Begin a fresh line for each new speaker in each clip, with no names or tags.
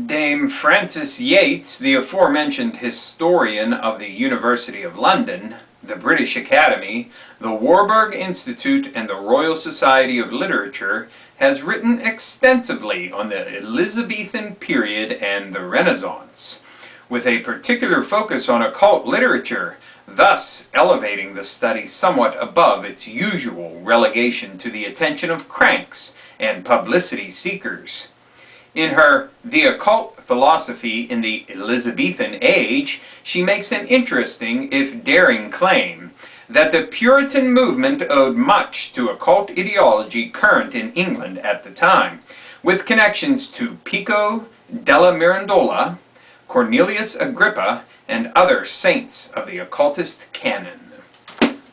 Dame Frances Yates, the aforementioned historian of the University of London, the British Academy, the Warburg Institute, and the Royal Society of Literature, has written extensively on the Elizabethan period and the Renaissance, with a particular focus on occult literature, thus elevating the study somewhat above its usual relegation to the attention of cranks and publicity seekers. In her The Occult Philosophy in the Elizabethan Age, she makes an interesting, if daring, claim that the Puritan movement owed much to occult ideology current in England at the time, with connections to Pico della Mirandola, Cornelius Agrippa, and other saints of the occultist canon.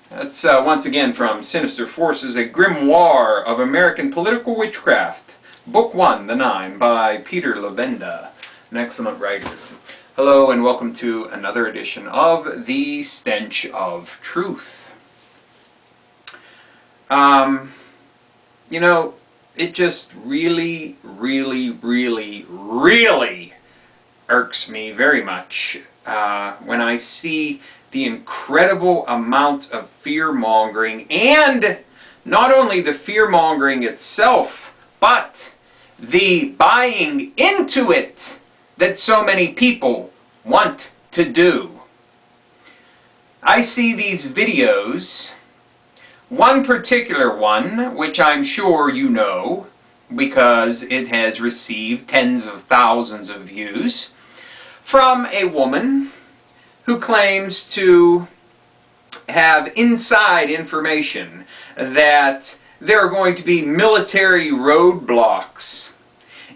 That's once again from Sinister Forces, a grimoire of American political witchcraft. Book 1, The Nine, by Peter Levenda, an excellent writer. Hello and welcome to another edition of The Stench of Truth. You know, it just really irks me very much when I see the incredible amount of fear-mongering, and not only the fear-mongering itself, but the buying into it that so many people want to do. I see these videos, one particular one, which I'm sure you know, because it has received tens of thousands of views, from a woman who claims to have inside information that there are going to be military roadblocks.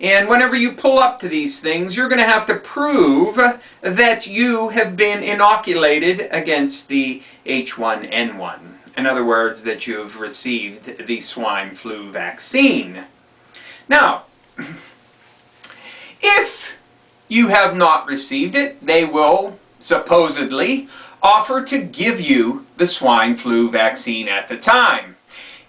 And whenever you pull up to these things, you're going to have to prove that you have been inoculated against the H1N1. In other words, that you've received the swine flu vaccine. Now, if you have not received it, they will supposedly offer to give you the swine flu vaccine at the time.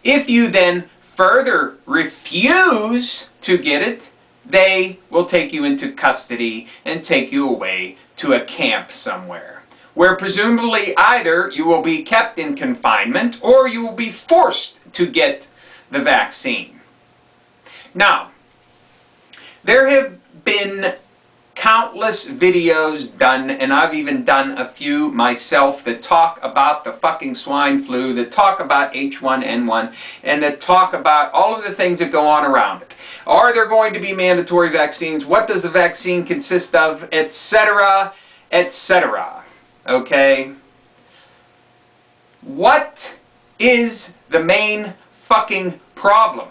If you then further refuse to get it, they will take you into custody and take you away to a camp somewhere, where presumably either you will be kept in confinement or you will be forced to get the vaccine. Now, there have been countless videos done, and I've even done a few myself, that talk about the fucking swine flu, that talk about H1N1, and that talk about all of the things that go on around it. Are there going to be mandatory vaccines? What does the vaccine consist of? Etc., etc. Okay? What is the main fucking problem?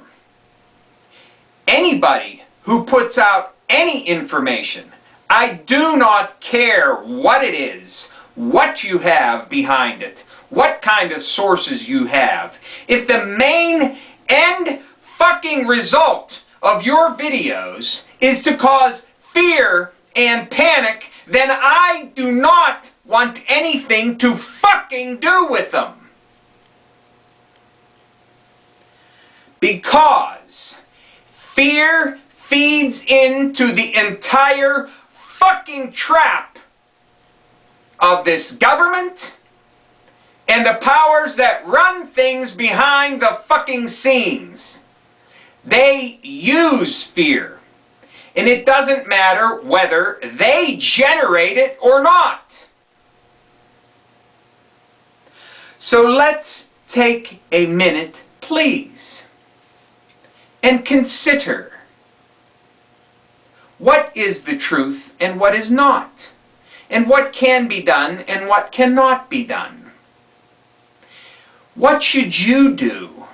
Anybody who puts out any information, I do not care what it is, what you have behind it, what kind of sources you have. If the main end fucking result of your videos is to cause fear and panic, then I do not want anything to fucking do with them. Because fear feeds into the entire fucking trap of this government and the powers that run things behind the fucking scenes. They use fear, and it doesn't matter whether they generate it or not. So let's take a minute, please, and consider what is the truth and what is not, and what can be done and what cannot be done. What should you do?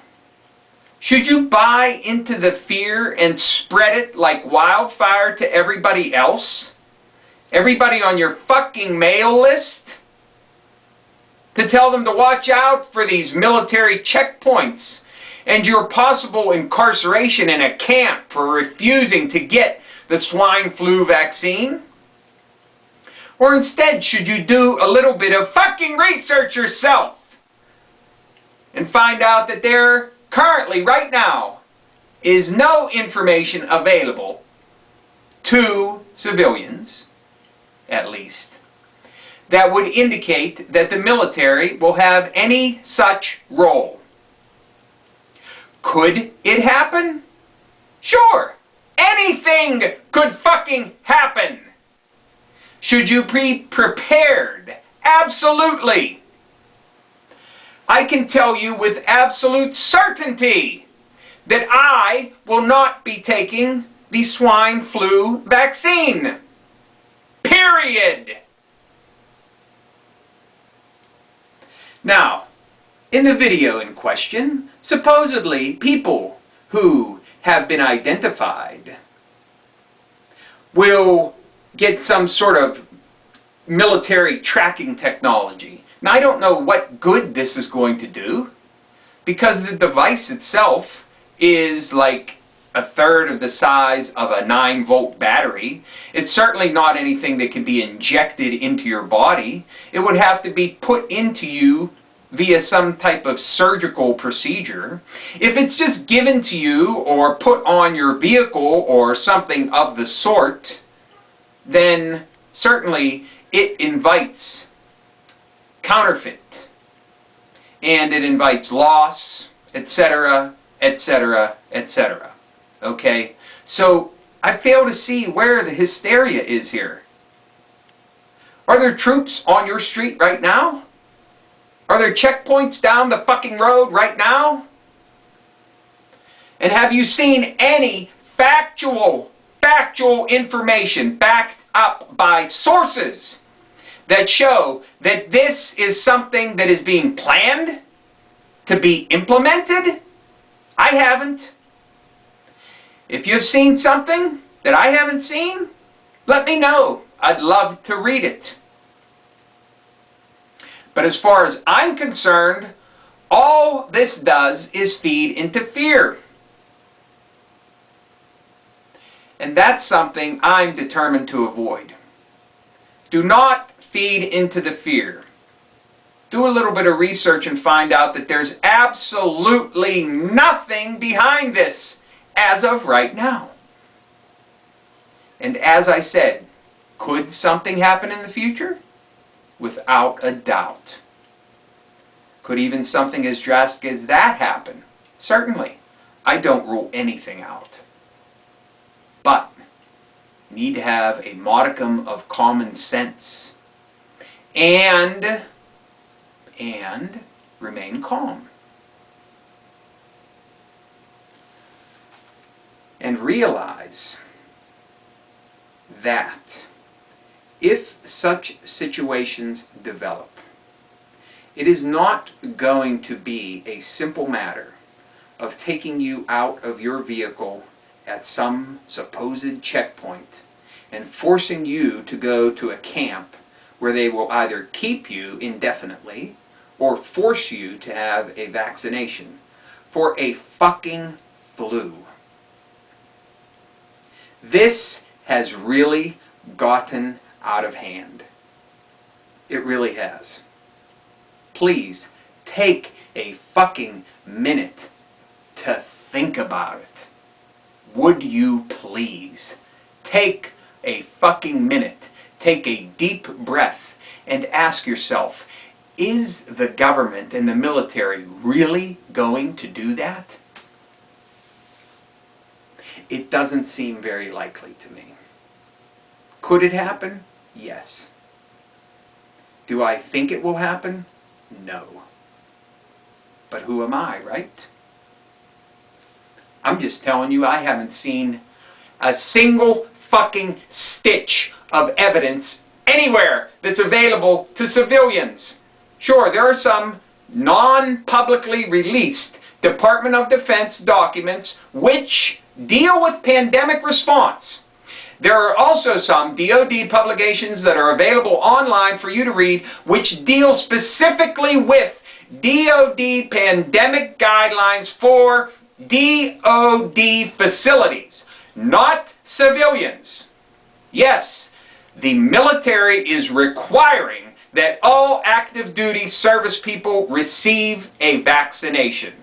Should you buy into the fear and spread it like wildfire to everybody else? Everybody on your fucking mail list? To tell them to watch out for these military checkpoints and your possible incarceration in a camp for refusing to get the swine flu vaccine? Or instead, should you do a little bit of fucking research yourself and find out that there currently, right now, is no information available to civilians, at least, that would indicate that the military will have any such role. Could it happen? Sure. Anything could fucking happen. Should you be prepared? Absolutely. I can tell you with absolute certainty that I will not be taking the swine flu vaccine. Period. Now, in the video in question, supposedly people who have been identified will get some sort of military tracking technology. Now, I don't know what good this is going to do, because the device itself is like a third of the size of a 9-volt battery. It's certainly not anything that can be injected into your body. It would have to be put into you via some type of surgical procedure. If it's just given to you or put on your vehicle or something of the sort, then certainly it invites counterfeit, and it invites loss, etc., etc., etc. Okay? So I fail to see where the hysteria is here. Are there troops on your street right now? Are there checkpoints down the fucking road right now? And have you seen any factual information backed up by sources that show that this is something that is being planned to be implemented? I haven't. If you've seen something that I haven't seen, let me know. I'd love to read it. But as far as I'm concerned, all this does is feed into fear. And that's something I'm determined to avoid. Do not feed into the fear. Do a little bit of research and find out that there's absolutely nothing behind this as of right now. And as I said, could something happen in the future? Without a doubt. Could even something as drastic as that happen? Certainly. I don't rule anything out. But need to have a modicum of common sense and remain calm. And realize that if such situations develop, it is not going to be a simple matter of taking you out of your vehicle at some supposed checkpoint and forcing you to go to a camp where they will either keep you indefinitely or force you to have a vaccination for a fucking flu. This has really gotten out of hand. It really has. Please take a fucking minute to think about it. Would you please take a fucking minute, take a deep breath, and ask yourself, is the government and the military really going to do that? It doesn't seem very likely to me. Could it happen? Yes. Do I think it will happen? No. But who am I, right? I'm just telling you, I haven't seen a single fucking stitch of evidence anywhere that's available to civilians. Sure, there are some non-publicly released Department of Defense documents which deal with pandemic response. There are also some DoD publications that are available online for you to read which deal specifically with DoD pandemic guidelines for DoD facilities, not civilians. Yes, the military is requiring that all active duty service people receive a vaccination.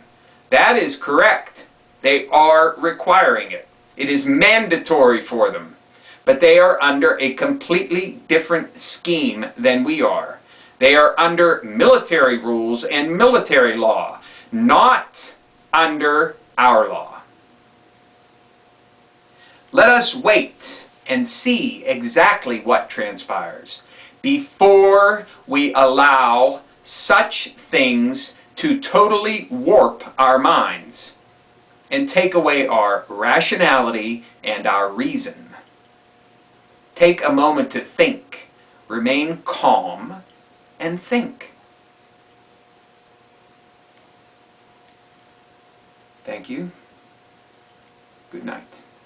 That is correct. They are requiring it. It is mandatory for them. but they are under a completely different scheme than we are. They are under military rules and military law, not under our law. Let us wait and see exactly what transpires before we allow such things to totally warp our minds and take away our rationality and our reason. Take a moment to think. Remain calm and think. Thank you. Good night.